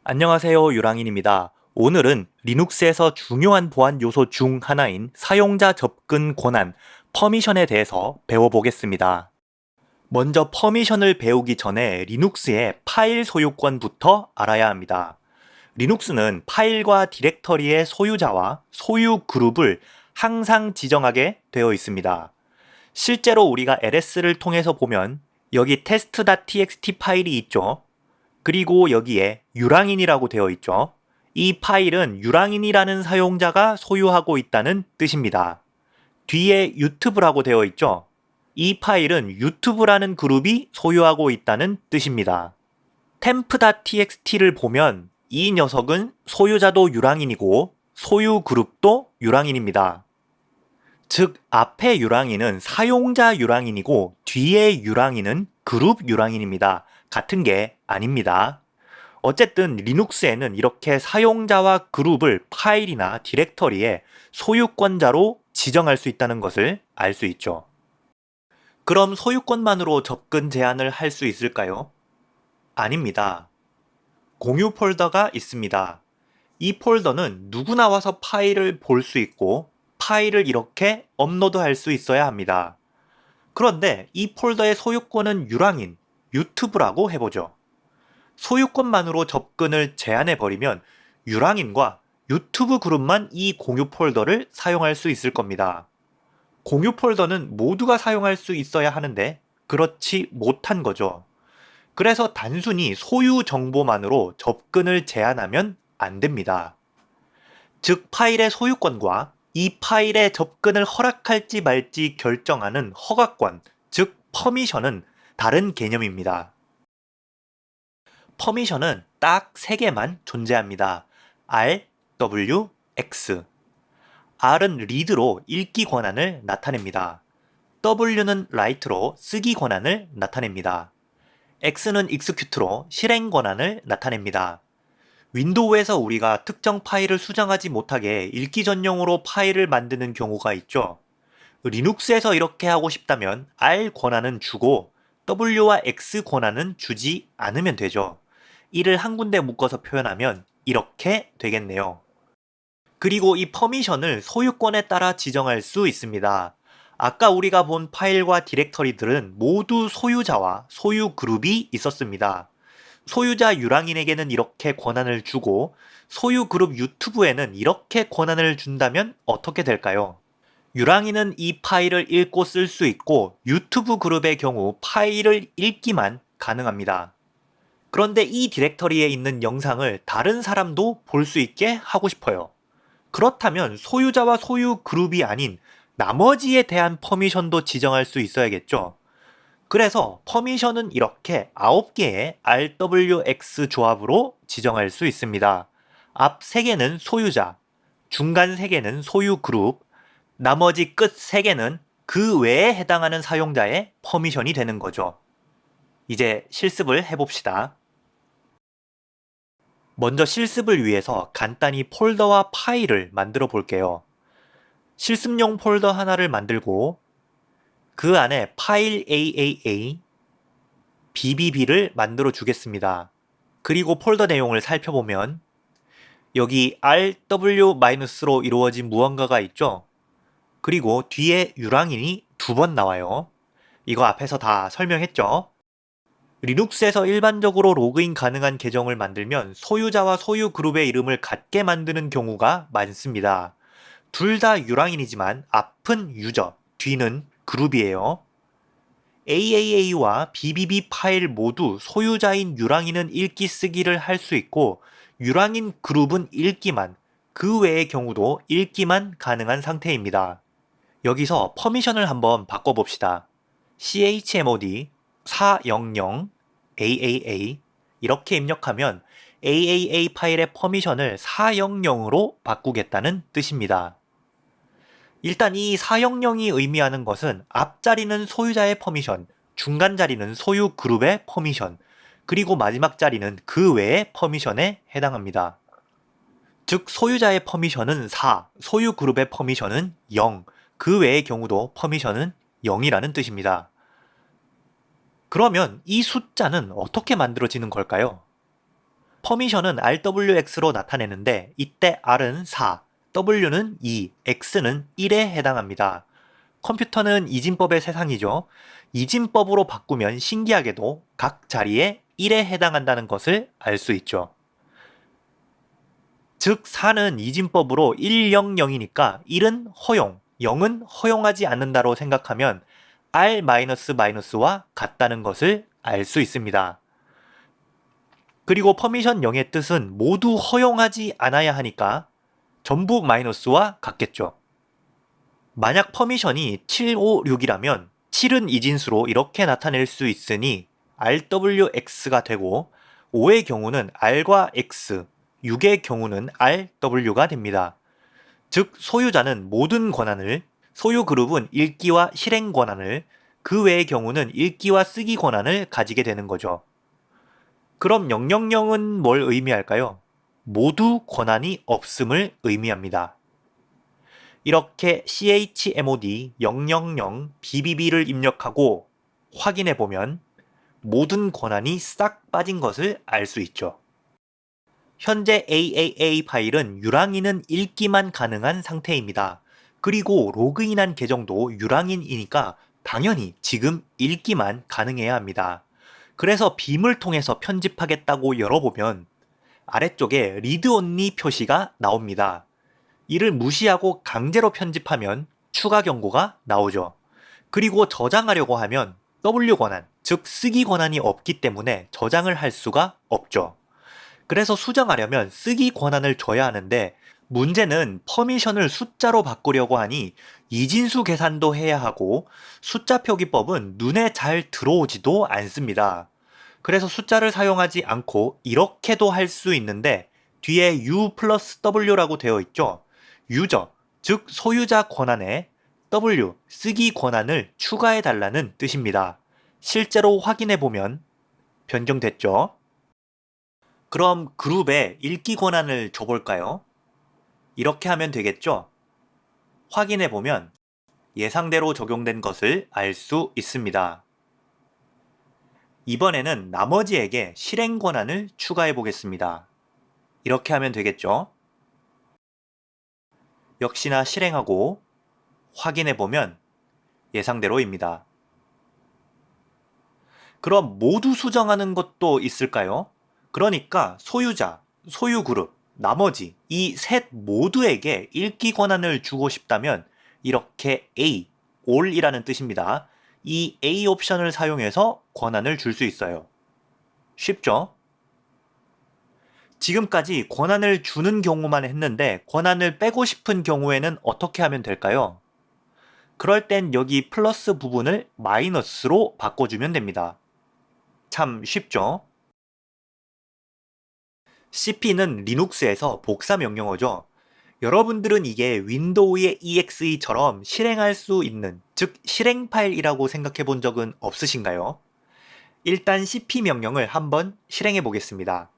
안녕하세요. 유랑인입니다. 오늘은 리눅스에서 중요한 보안 요소 중 하나인 사용자 접근 권한, 퍼미션에 대해서 배워보겠습니다. 먼저 퍼미션을 배우기 전에 리눅스의 파일 소유권부터 알아야 합니다. 리눅스는 파일과 디렉터리의 소유자와 소유 그룹을 항상 지정하게 되어 있습니다. 실제로 우리가 LS를 통해서 보면 여기 test.txt 파일이 있죠. 그리고 여기에 유랑인이라고 되어 있죠. 이 파일은 유랑인이라는 사용자가 소유하고 있다는 뜻입니다. 뒤에 유튜브라고 되어 있죠. 이 파일은 유튜브라는 그룹이 소유하고 있다는 뜻입니다. temp.txt를 보면 이 녀석은 소유자도 유랑인이고 소유 그룹도 유랑인입니다. 즉, 앞에 유랑인은 사용자 유랑인이고 뒤에 유랑인은 그룹 유랑인입니다. 같은 게 아닙니다. 어쨌든 리눅스에는 이렇게 사용자와 그룹을 파일이나 디렉터리에 소유권자로 지정할 수 있다는 것을 알 수 있죠. 그럼 소유권만으로 접근 제한을 할 수 있을까요? 아닙니다. 공유 폴더가 있습니다. 이 폴더는 누구나 와서 파일을 볼 수 있고 파일을 이렇게 업로드할 수 있어야 합니다. 그런데 이 폴더의 소유권은 유랑인, 유튜브라고 해보죠. 소유권만으로 접근을 제한해버리면 유랑인과 유튜브 그룹만 이 공유 폴더를 사용할 수 있을 겁니다. 공유 폴더는 모두가 사용할 수 있어야 하는데 그렇지 못한 거죠. 그래서 단순히 소유 정보만으로 접근을 제한하면 안 됩니다. 즉, 파일의 소유권과 이 파일에 접근을 허락할지 말지 결정하는 허가권, 즉 퍼미션은 다른 개념입니다. 퍼미션은 딱 3개만 존재합니다. R, W, X. R은 리드로 읽기 권한을 나타냅니다. W는 라이트로 쓰기 권한을 나타냅니다. X는 execute로 실행 권한을 나타냅니다. 윈도우에서 우리가 특정 파일을 수정하지 못하게 읽기 전용으로 파일을 만드는 경우가 있죠. 리눅스에서 이렇게 하고 싶다면 R 권한은 주고 W와 X 권한은 주지 않으면 되죠. 이를 한 군데 묶어서 표현하면 이렇게 되겠네요. 그리고 이 퍼미션을 소유권에 따라 지정할 수 있습니다. 아까 우리가 본 파일과 디렉터리들은 모두 소유자와 소유 그룹이 있었습니다. 소유자 유랑인에게는 이렇게 권한을 주고 소유 그룹 유튜브에는 이렇게 권한을 준다면 어떻게 될까요? 유랑인은 이 파일을 읽고 쓸 수 있고 유튜브 그룹의 경우 파일을 읽기만 가능합니다. 그런데 이 디렉터리에 있는 영상을 다른 사람도 볼 수 있게 하고 싶어요. 그렇다면 소유자와 소유 그룹이 아닌 나머지에 대한 퍼미션도 지정할 수 있어야겠죠. 그래서 퍼미션은 이렇게 9개의 RWX 조합으로 지정할 수 있습니다. 앞 3개는 소유자, 중간 3개는 소유 그룹, 나머지 끝 3개는 그 외에 해당하는 사용자의 퍼미션이 되는 거죠. 이제 실습을 해봅시다. 먼저 실습을 위해서 간단히 폴더와 파일을 만들어 볼게요. 실습용 폴더 하나를 만들고 그 안에 파일 AAA, BBB를 만들어 주겠습니다. 그리고 폴더 내용을 살펴보면 여기 RW-로 이루어진 무언가가 있죠? 그리고 뒤에 유랑인이 2번 나와요. 이거 앞에서 다 설명했죠? 리눅스에서 일반적으로 로그인 가능한 계정을 만들면 소유자와 소유 그룹의 이름을 같게 만드는 경우가 많습니다. 둘 다 유랑인이지만 앞은 유저, 뒤는 그룹이에요. AAA와 BBB 파일 모두 소유자인 유랑인은 읽기 쓰기를 할 수 있고 유랑인 그룹은 읽기만, 그 외의 경우도 읽기만 가능한 상태입니다. 여기서 퍼미션을 한번 바꿔봅시다. chmod 400 AAA 이렇게 입력하면 AAA 파일의 퍼미션을 400으로 바꾸겠다는 뜻입니다. 일단 이 400이 의미하는 것은 앞자리는 소유자의 퍼미션, 중간 자리는 소유 그룹의 퍼미션, 그리고 마지막 자리는 그 외의 퍼미션에 해당합니다. 즉 소유자의 퍼미션은 4, 소유 그룹의 퍼미션은 0, 그 외의 경우도 퍼미션은 0이라는 뜻입니다. 그러면 이 숫자는 어떻게 만들어지는 걸까요? 퍼미션은 RWX로 나타내는데 이때 R은 4, W는 2, X는 1에 해당합니다. 컴퓨터는 이진법의 세상이죠. 이진법으로 바꾸면 신기하게도 각 자리에 1에 해당한다는 것을 알 수 있죠. 즉 4는 이진법으로 100이니까 1은 허용, 0은 허용하지 않는다로 생각하면 R-와 같다는 것을 알 수 있습니다. 그리고 퍼미션 0의 뜻은 모두 허용하지 않아야 하니까 전부 마이너스와 같겠죠. 만약 퍼미션이 756이라면 7은 이진수로 이렇게 나타낼 수 있으니 RWX가 되고 5의 경우는 R과 X, 6의 경우는 RW가 됩니다. 즉 소유자는 모든 권한을, 소유 그룹은 읽기와 실행 권한을, 그 외의 경우는 읽기와 쓰기 권한을 가지게 되는 거죠. 그럼 000은 뭘 의미할까요? 모두 권한이 없음을 의미합니다. 이렇게 chmod 000 bbb를 입력하고 확인해 보면 모든 권한이 싹 빠진 것을 알 수 있죠. 현재 AAA 파일은 유랑인은 읽기만 가능한 상태입니다. 그리고 로그인한 계정도 유랑인이니까 당연히 지금 읽기만 가능해야 합니다. 그래서 빔을 통해서 편집하겠다고 열어보면 아래쪽에 리드 온리 표시가 나옵니다. 이를 무시하고 강제로 편집하면 추가 경고가 나오죠. 그리고 저장하려고 하면 W 권한, 즉 쓰기 권한이 없기 때문에 저장을 할 수가 없죠. 그래서 수정하려면 쓰기 권한을 줘야 하는데 문제는 퍼미션을 숫자로 바꾸려고 하니 이진수 계산도 해야 하고 숫자 표기법은 눈에 잘 들어오지도 않습니다. 그래서 숫자를 사용하지 않고 이렇게도 할 수 있는데 뒤에 U 플러스 W라고 되어 있죠. 유저, 즉 소유자 권한에 W, 쓰기 권한을 추가해 달라는 뜻입니다. 실제로 확인해 보면 변경됐죠. 그럼 그룹에 읽기 권한을 줘볼까요? 이렇게 하면 되겠죠? 확인해 보면 예상대로 적용된 것을 알 수 있습니다. 이번에는 나머지에게 실행 권한을 추가해 보겠습니다. 이렇게 하면 되겠죠? 역시나 실행하고 확인해 보면 예상대로입니다. 그럼 모두 수정하는 것도 있을까요? 그러니까 소유자, 소유 그룹, 나머지 이 셋 모두에게 읽기 권한을 주고 싶다면 이렇게 A, all이라는 뜻입니다. 이 A 옵션을 사용해서 권한을 줄 수 있어요. 쉽죠? 지금까지 권한을 주는 경우만 했는데 권한을 빼고 싶은 경우에는 어떻게 하면 될까요? 그럴 땐 여기 플러스 부분을 마이너스로 바꿔주면 됩니다. 참 쉽죠? cp는 리눅스에서 복사 명령어죠. 여러분들은 이게 윈도우의 exe처럼 실행할 수 있는, 즉 실행 파일이라고 생각해 본 적은 없으신가요? 일단 cp 명령을 한번 실행해 보겠습니다.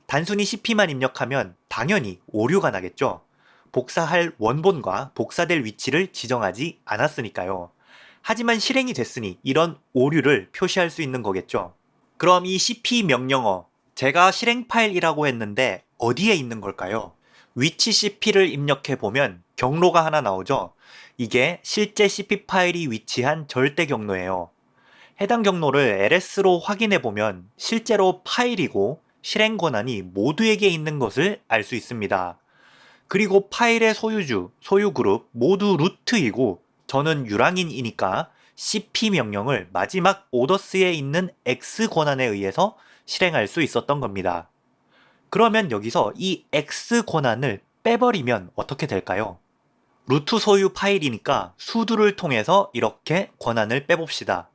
단순히 cp만 입력하면 당연히 오류가 나겠죠. 복사할 원본과 복사될 위치를 지정하지 않았으니까요. 하지만 실행이 됐으니 이런 오류를 표시할 수 있는 거겠죠. 그럼 이 cp 명령어, 제가 실행 파일이라고 했는데 어디에 있는 걸까요? 위치 cp를 입력해 보면 경로가 하나 나오죠. 이게 실제 cp 파일이 위치한 절대 경로예요. 해당 경로를 ls로 확인해 보면 실제로 파일이고 실행 권한이 모두에게 있는 것을 알 수 있습니다. 그리고 파일의 소유주, 소유 그룹 모두 루트이고 저는 유랑인이니까 cp 명령을 마지막 오더스에 있는 x 권한에 의해서 실행할 수 있었던 겁니다. 그러면 여기서 이 x 권한을 빼버리면 어떻게 될까요? 루트 소유 파일이니까 수두를 통해서 이렇게 권한을 빼봅시다.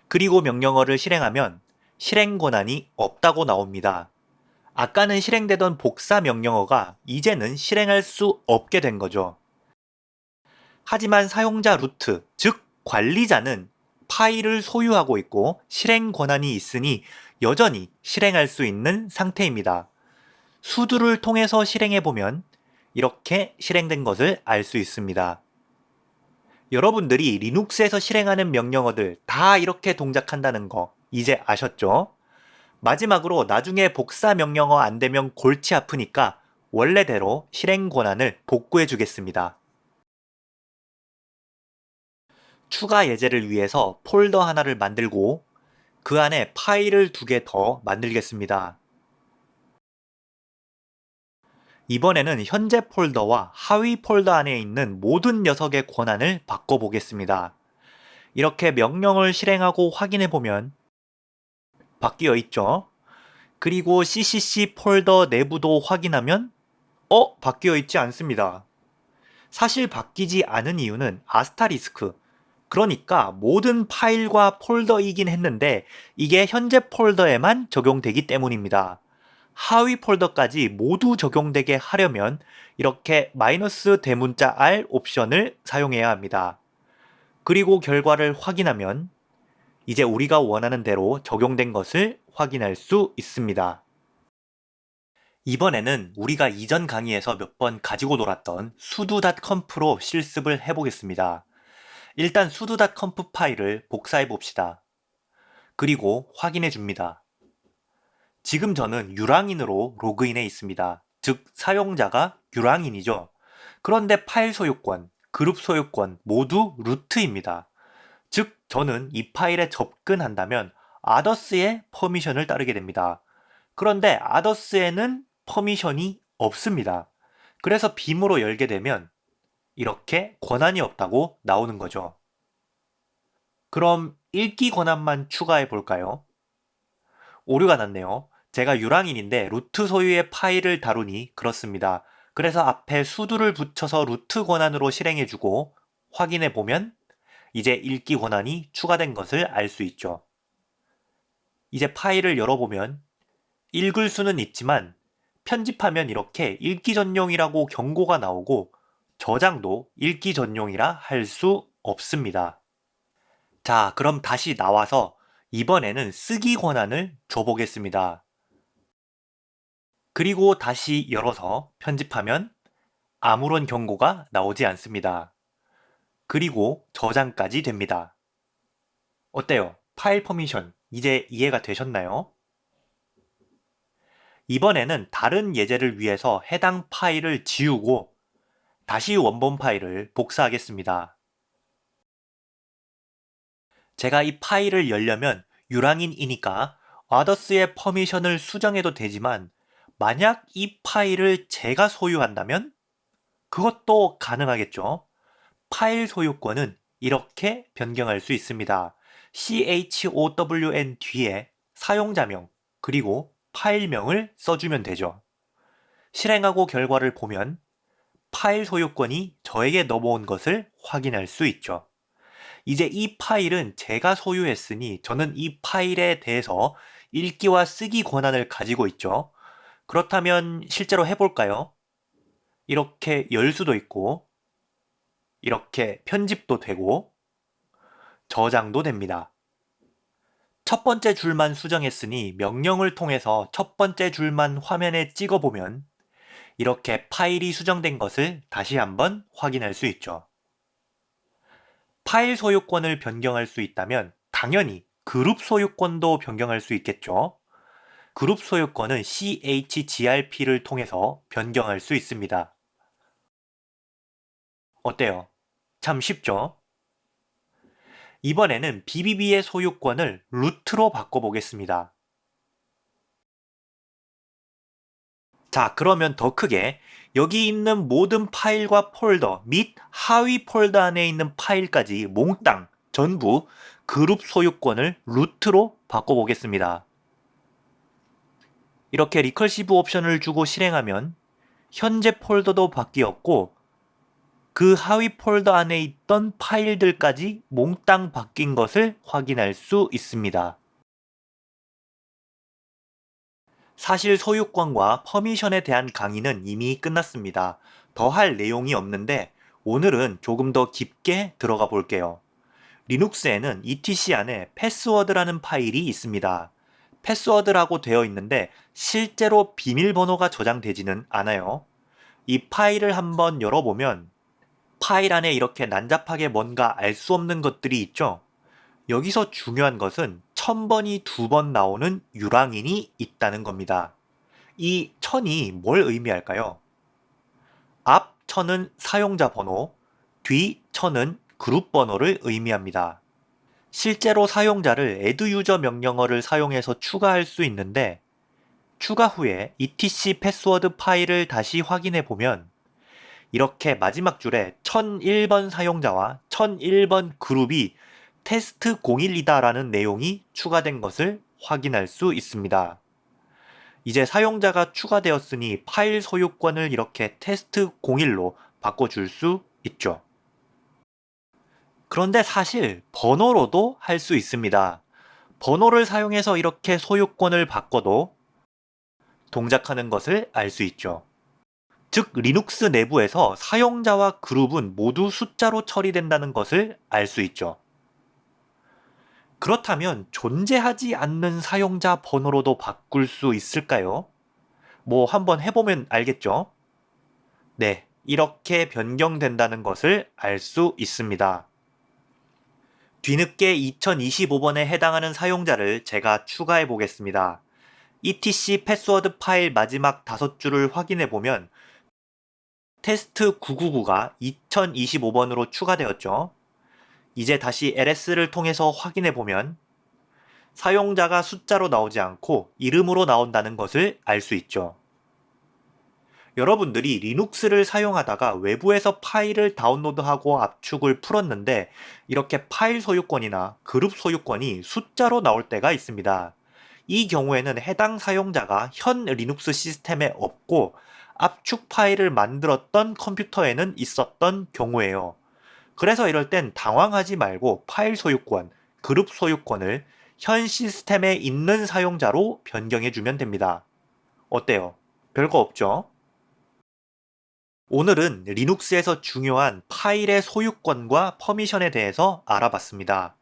그리고 명령어를 실행하면 실행 권한이 없다고 나옵니다. 아까는 실행되던 복사 명령어가 이제는 실행할 수 없게 된 거죠. 하지만 사용자 루트, 즉 관리자는 파일을 소유하고 있고 실행 권한이 있으니 여전히 실행할 수 있는 상태입니다. 수두를 통해서 실행해 보면 이렇게 실행된 것을 알 수 있습니다. 여러분들이 리눅스에서 실행하는 명령어들 다 이렇게 동작한다는 거 이제 아셨죠? 마지막으로 나중에 복사 명령어 안 되면 골치 아프니까 원래대로 실행 권한을 복구해 주겠습니다. 추가 예제를 위해서 폴더 하나를 만들고 그 안에 파일을 2개 더 만들겠습니다. 이번에는 현재 폴더와 하위 폴더 안에 있는 모든 녀석의 권한을 바꿔보겠습니다. 이렇게 명령을 실행하고 확인해 보면 바뀌어 있죠? 그리고 CCC 폴더 내부도 확인하면 바뀌어 있지 않습니다. 사실 바뀌지 않은 이유는 아스타리스크, 그러니까 모든 파일과 폴더이긴 했는데 이게 현재 폴더에만 적용되기 때문입니다. 하위 폴더까지 모두 적용되게 하려면 이렇게 마이너스 대문자 R 옵션을 사용해야 합니다. 그리고 결과를 확인하면 이제 우리가 원하는 대로 적용된 것을 확인할 수 있습니다. 이번에는 우리가 이전 강의에서 몇 번 가지고 놀았던 sudo.conf로 실습을 해보겠습니다. 일단 sudo.conf 파일을 복사해 봅시다. 그리고 확인해 줍니다. 지금 저는 유랑인으로 로그인해 있습니다. 즉 사용자가 유랑인이죠. 그런데 파일 소유권, 그룹 소유권 모두 루트입니다. 즉 저는 이 파일에 접근한다면 others의 퍼미션을 따르게 됩니다. 그런데 others에는 퍼미션이 없습니다. 그래서 빔으로 열게 되면 이렇게 권한이 없다고 나오는 거죠. 그럼 읽기 권한만 추가해 볼까요? 오류가 났네요. 제가 유랑인인데 루트 소유의 파일을 다루니 그렇습니다. 그래서 앞에 수두를 붙여서 루트 권한으로 실행해주고 확인해 보면 이제 읽기 권한이 추가된 것을 알 수 있죠. 이제 파일을 열어보면 읽을 수는 있지만 편집하면 이렇게 읽기 전용이라고 경고가 나오고 저장도 읽기 전용이라 할 수 없습니다. 자, 그럼 다시 나와서 이번에는 쓰기 권한을 줘보겠습니다. 그리고 다시 열어서 편집하면 아무런 경고가 나오지 않습니다. 그리고 저장까지 됩니다. 어때요? 파일 퍼미션 이제 이해가 되셨나요? 이번에는 다른 예제를 위해서 해당 파일을 지우고 다시 원본 파일을 복사하겠습니다. 제가 이 파일을 열려면 유랑인이니까 others의 퍼미션을 수정해도 되지만 만약 이 파일을 제가 소유한다면 그것도 가능하겠죠. 파일 소유권은 이렇게 변경할 수 있습니다. CHOWN 뒤에 사용자명 그리고 파일명을 써주면 되죠. 실행하고 결과를 보면 파일 소유권이 저에게 넘어온 것을 확인할 수 있죠. 이제 이 파일은 제가 소유했으니 저는 이 파일에 대해서 읽기와 쓰기 권한을 가지고 있죠. 그렇다면 실제로 해볼까요? 이렇게 열 수도 있고 이렇게 편집도 되고 저장도 됩니다. 첫 번째 줄만 수정했으니 명령을 통해서 첫 번째 줄만 화면에 찍어보면 이렇게 파일이 수정된 것을 다시 한번 확인할 수 있죠. 파일 소유권을 변경할 수 있다면 당연히 그룹 소유권도 변경할 수 있겠죠. 그룹 소유권은 chgrp를 통해서 변경할 수 있습니다. 어때요? 참 쉽죠? 이번에는 BBB의 소유권을 루트로 바꿔보겠습니다. 자, 그러면 더 크게 여기 있는 모든 파일과 폴더 및 하위 폴더 안에 있는 파일까지 몽땅 전부 그룹 소유권을 루트로 바꿔보겠습니다. 이렇게 리커시브 옵션을 주고 실행하면 현재 폴더도 바뀌었고 그 하위 폴더 안에 있던 파일들까지 몽땅 바뀐 것을 확인할 수 있습니다. 사실 소유권과 퍼미션에 대한 강의는 이미 끝났습니다. 더 할 내용이 없는데 오늘은 조금 더 깊게 들어가 볼게요. 리눅스에는 etc 안에 패스워드라는 파일이 있습니다. 패스워드라고 되어 있는데 실제로 비밀번호가 저장되지는 않아요. 이 파일을 한번 열어보면 파일 안에 이렇게 난잡하게 뭔가 알 수 없는 것들이 있죠. 여기서 중요한 것은 1000번이 2번 나오는 유랑인이 있다는 겁니다. 이 1000이 뭘 의미할까요? 앞 1000은 사용자 번호, 뒤 1000은 그룹 번호를 의미합니다. 실제로 사용자를 add 명령어를 사용해서 추가할 수 있는데 추가 후에 etc 패스워드 파일을 다시 확인해 보면 이렇게 마지막 줄에 1001번 사용자와 1001번 그룹이 테스트01이다 라는 내용이 추가된 것을 확인할 수 있습니다. 이제 사용자가 추가되었으니 파일 소유권을 이렇게 테스트01로 바꿔줄 수 있죠. 그런데 사실 번호로도 할 수 있습니다. 번호를 사용해서 이렇게 소유권을 바꿔도 동작하는 것을 알 수 있죠. 즉, 리눅스 내부에서 사용자와 그룹은 모두 숫자로 처리된다는 것을 알 수 있죠. 그렇다면 존재하지 않는 사용자 번호로도 바꿀 수 있을까요? 뭐 한번 해보면 알겠죠? 네, 이렇게 변경된다는 것을 알 수 있습니다. 뒤늦게 2025번에 해당하는 사용자를 제가 추가해 보겠습니다. etc 패스워드 파일 마지막 5줄을 확인해 보면 테스트 999가 2025번으로 추가되었죠. 이제 다시 ls를 통해서 확인해 보면 사용자가 숫자로 나오지 않고 이름으로 나온다는 것을 알 수 있죠. 여러분들이 리눅스를 사용하다가 외부에서 파일을 다운로드하고 압축을 풀었는데 이렇게 파일 소유권이나 그룹 소유권이 숫자로 나올 때가 있습니다. 이 경우에는 해당 사용자가 현 리눅스 시스템에 없고 압축 파일을 만들었던 컴퓨터에는 있었던 경우예요. 그래서 이럴 땐 당황하지 말고 파일 소유권, 그룹 소유권을 현 시스템에 있는 사용자로 변경해주면 됩니다. 어때요? 별거 없죠? 오늘은 리눅스에서 중요한 파일의 소유권과 퍼미션에 대해서 알아봤습니다.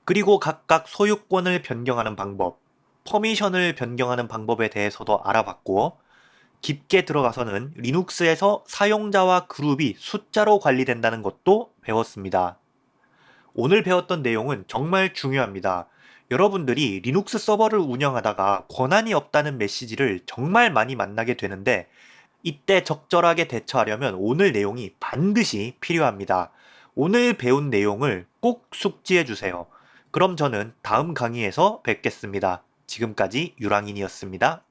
그리고 각각 소유권을 변경하는 방법, 퍼미션을 변경하는 방법에 대해서도 알아봤고, 깊게 들어가서는 리눅스에서 사용자와 그룹이 숫자로 관리된다는 것도 배웠습니다. 오늘 배웠던 내용은 정말 중요합니다. 여러분들이 리눅스 서버를 운영하다가 권한이 없다는 메시지를 정말 많이 만나게 되는데 이때 적절하게 대처하려면 오늘 내용이 반드시 필요합니다. 오늘 배운 내용을 꼭 숙지해 주세요. 그럼 저는 다음 강의에서 뵙겠습니다. 지금까지 유랑인이었습니다.